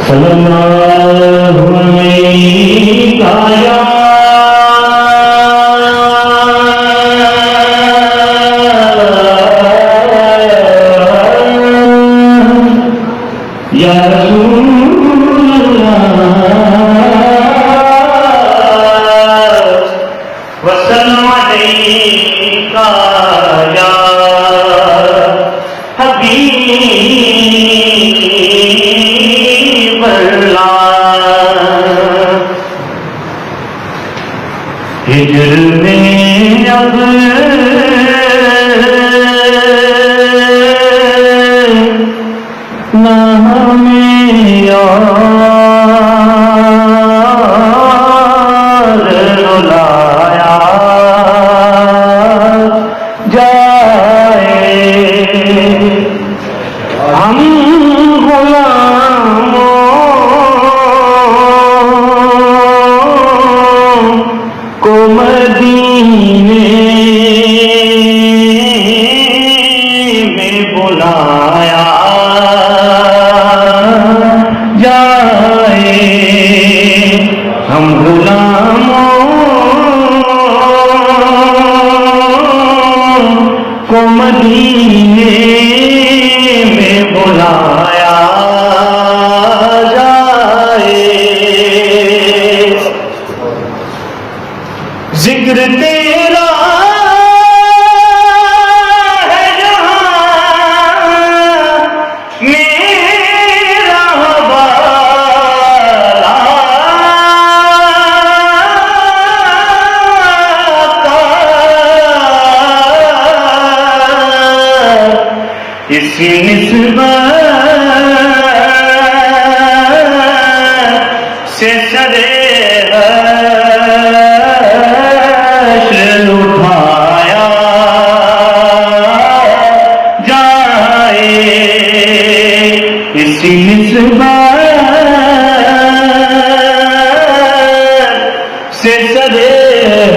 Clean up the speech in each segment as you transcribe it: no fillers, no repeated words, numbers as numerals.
صلی اللہ علیہ یا رسول اللہ وسلم علیک یا حبیب اللہ ہجر میں اب نہ ہمیں یار رلایا جائے ہم غلاموں کو مدینے میں بلایا جائے ہم غلاموں کو مدینے میں بلایا جائے ذکر تیرا ہے جہاں میرا حوالہ اسی نسبت سے سرے حشر اٹھایا جائے اسی نسبت سے سرے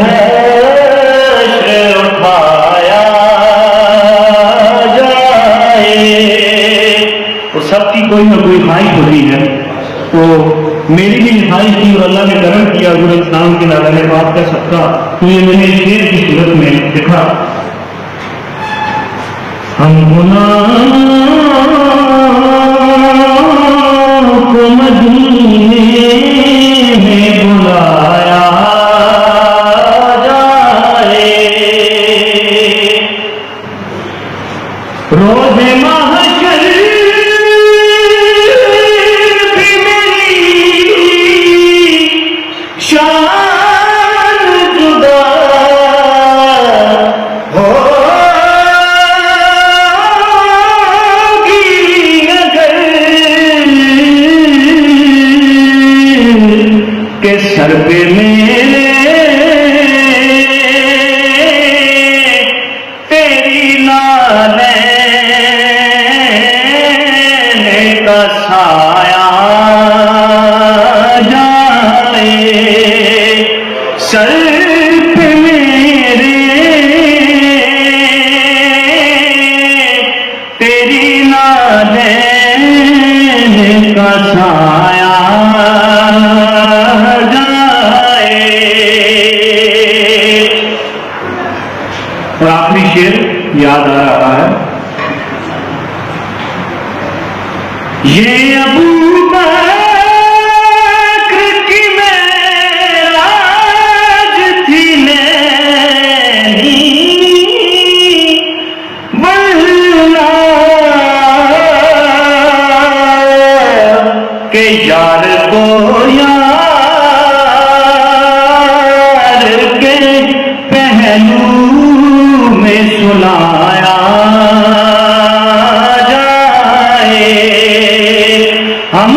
حشر اٹھایا تو سب کی کوئی نہ کوئی خواہش ہوتی ہے. تو میری بھی خواہش تھی اور اللہ نے کرم کیا حضور اسلام کے نظر پاک کا صدقہ تو یہ میں نے شعر کی صورت میں لکھا. ہم غلاموں کو مدینے میں بلایا جائے روز محشر بھی میری شان جدا ہوگی اگر کہ سر پہ میرے تیری نالین کا سایہ جائے سر پہ میرے تیری نالین کا سایہ جائے. اور آخری شعر یاد آ رہا ہے. یہ ابو بکر کی معراج تھی نینی بلنا کہ یار کو یار کے پہلو میں سلایا جائے ہم